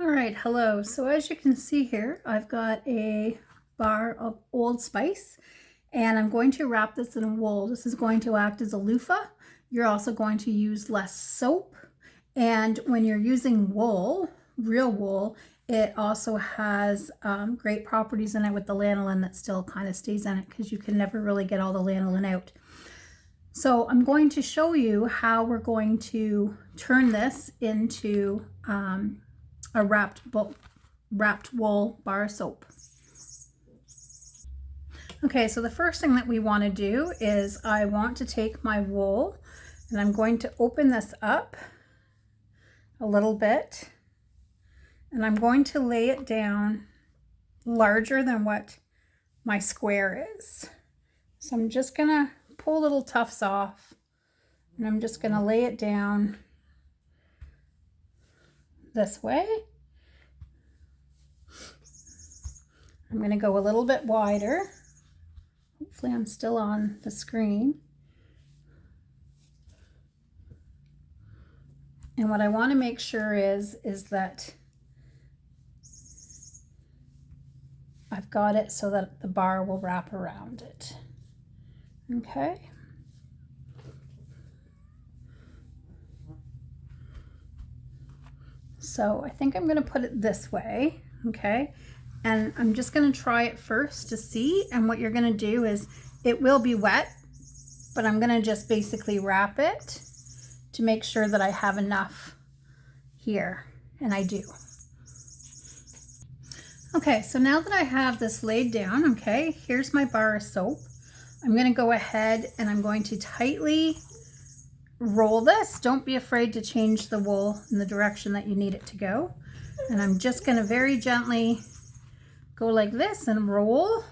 All right, hello. So as you can see here, I've got a bar of Old Spice and I'm going to wrap this in wool. This is going to act as a loofah. You're also going to use less soap. And when you're using wool, real wool, it also has great properties in it with the lanolin that still kind of stays in it because you can never really get all the lanolin out. So I'm going to show you how we're going to turn this into a wrapped wool bar of soap. Okay, so the first thing that we want to do is I want to take my wool and I'm going to open this up a little bit and I'm going to lay it down larger than what my square is. So I'm just going to pull little tufts off and I'm just going to lay it down this way. I'm going to go a little bit wider. Hopefully I'm still on the screen. And what I want to make sure is that I've got it so that the bar will wrap around it. Okay. So I think I'm going to put it this way. Okay. And I'm just going to try it first to see. And what you're going to do is it will be wet, but I'm going to just basically wrap it to make sure that I have enough here. And I do. Okay, so now that I have this laid down, okay, here's my bar of soap. I'm going to go ahead and I'm going to tightly roll this. Don't be afraid to change the wool in the direction that you need it to go. And I'm just going to very gently go like this and roll.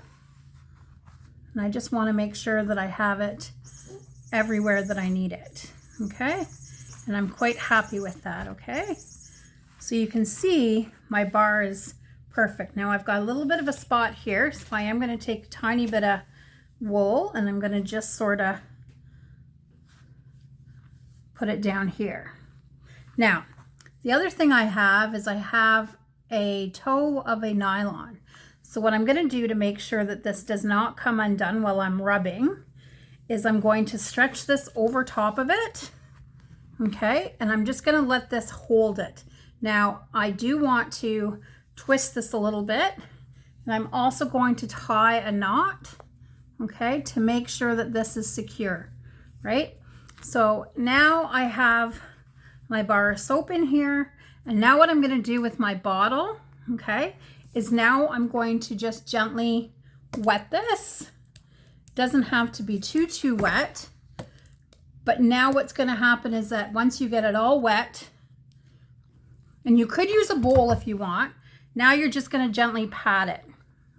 And I just want to make sure that I have it everywhere that I need it. Okay. And I'm quite happy with that. Okay. So you can see my bar is perfect. Now I've got a little bit of a spot here. So I am going to take a tiny bit of wool and I'm going to just sort of put it down here. Now, the other thing I have is I have a toe of a nylon. So what I'm going to do to make sure that this does not come undone while I'm rubbing is I'm going to stretch this over top of it. Okay, and I'm just going to let this hold it. Now, I do want to twist this a little bit, and I'm also going to tie a knot, okay, to make sure that this is secure, right? So now I have my bar of soap in here, and now what I'm going to do with my bottle, okay, is now I'm going to just gently wet this. Doesn't have to be too wet, but now what's going to happen is that once you get it all wet, and you could use a bowl if you want, now you're just going to gently pat it,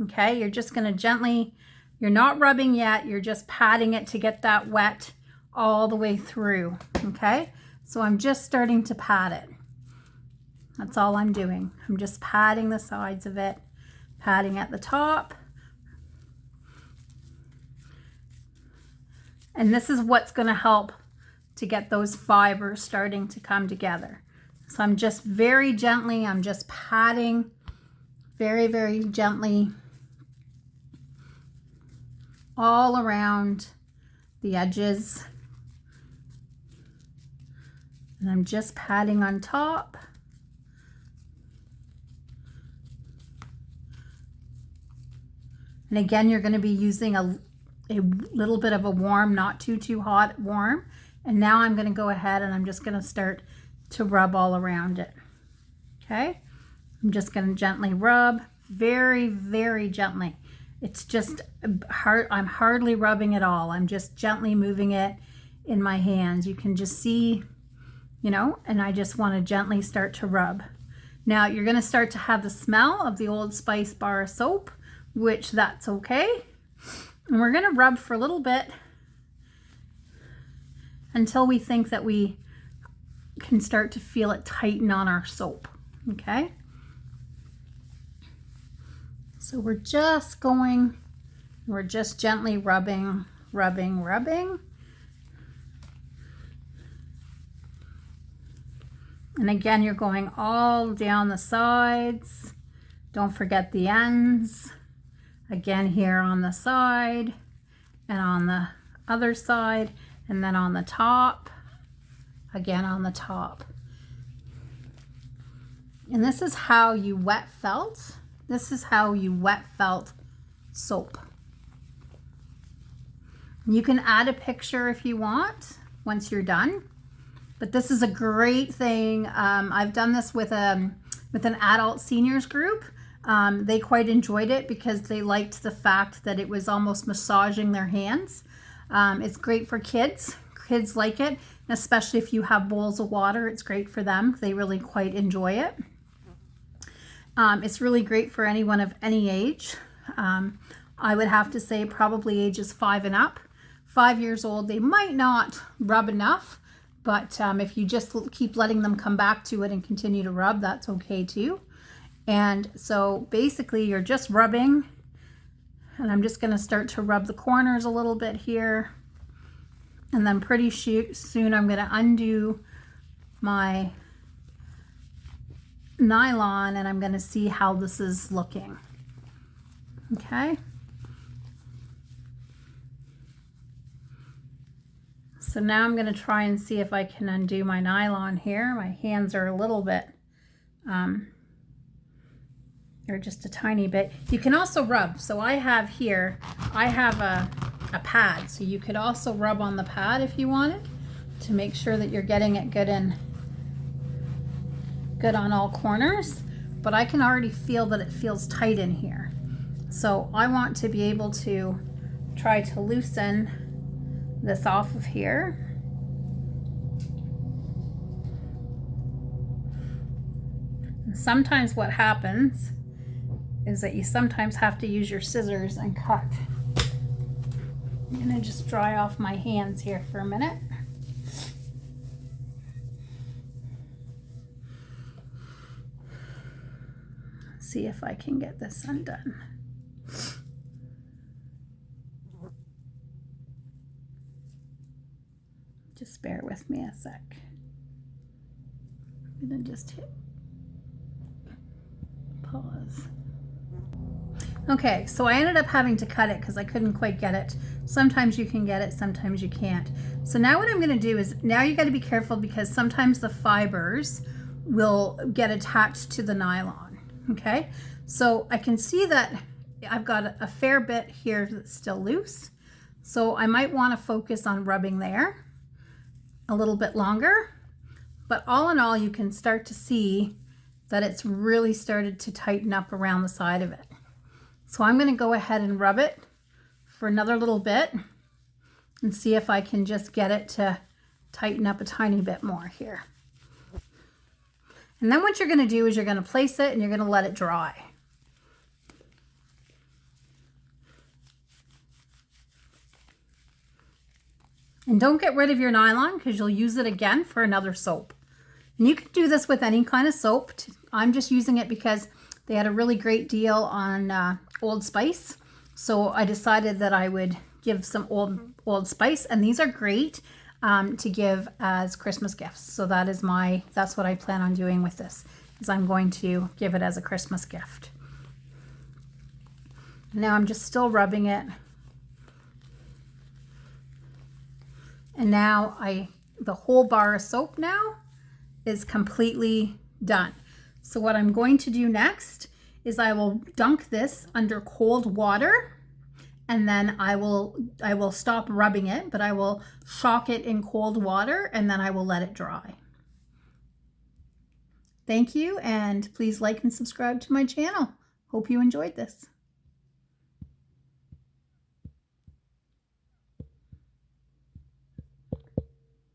okay? You're just going to gently, you're not rubbing yet, you're just patting it to get that wet all the way through, okay? So I'm just starting to pat it. That's all I'm doing. I'm just patting the sides of it, patting at the top. And this is what's going to help to get those fibers starting to come together. So I'm just very gently, I'm just patting very, very gently all around the edges. And I'm just patting on top. And again, you're going to be using a little bit of a warm, not too hot warm. And now I'm going to go ahead and I'm just going to start to rub all around it. Okay. I'm just going to gently rub very, very gently. It's just hard. I'm hardly rubbing at all. I'm just gently moving it in my hands. You can just see, you know, and I just want to gently start to rub. Now you're going to start to have the smell of the Old Spice bar of soap, which that's okay. And we're going to rub for a little bit until we think that we can start to feel it tighten on our soap. Okay. So we're just gently rubbing. And again, you're going all down the sides. Don't forget the ends. Again, here on the side and on the other side, and then on the top, again on the top. And this is how you wet felt. This is how you wet felt soap. You can add a picture if you want once you're done. But this is a great thing. I've done this with an adult seniors group. They quite enjoyed it because they liked the fact that it was almost massaging their hands. It's great for kids. Kids like it, and especially if you have bowls of water, it's great for them. They really quite enjoy it. It's really great for anyone of any age. I would have to say probably ages 5 and up. 5 years old, they might not rub enough. But if you just keep letting them come back to it and continue to rub, that's okay too. And so basically you're just rubbing, and I'm just going to start to rub the corners a little bit here. And then pretty soon I'm going to undo my nylon, and I'm going to see how this is looking. Okay. So now I'm going to try and see if I can undo my nylon here. My hands are a little bit, or just a tiny bit. You can also rub. So I have here, I have a pad. So you could also rub on the pad if you wanted to make sure that you're getting it good on all corners. But I can already feel that it feels tight in here. So I want to be able to try to loosen this off of here. And sometimes what happens is that you sometimes have to use your scissors and cut. I'm gonna just dry off my hands here for a minute. See if I can get this undone. Just bear with me a sec. I'm gonna just hit pause. Okay, so I ended up having to cut it because I couldn't quite get it. Sometimes you can get it, sometimes you can't. So now what I'm gonna do is, now you gotta be careful because sometimes the fibers will get attached to the nylon, okay? So I can see that I've got a fair bit here that's still loose. So I might wanna focus on rubbing there a little bit longer, but all in all, you can start to see that it's really started to tighten up around the side of it. So I'm going to go ahead and rub it for another little bit and see if I can just get it to tighten up a tiny bit more here. And then what you're going to do is you're going to place it and you're going to let it dry. And don't get rid of your nylon because you'll use it again for another soap. And you can do this with any kind of soap. I'm just using it because they had a really great deal on Old Spice. So I decided that I would give some Old Spice. And these are great to give as Christmas gifts. So that's what I plan on doing with this, is I'm going to give it as a Christmas gift. Now I'm just still rubbing it. And now the whole bar of soap now is completely done. So what I'm going to do next is I will dunk this under cold water, and then I will stop rubbing it, but I will shock it in cold water, and then I will let it dry. Thank you, and please like and subscribe to my channel. Hope you enjoyed this.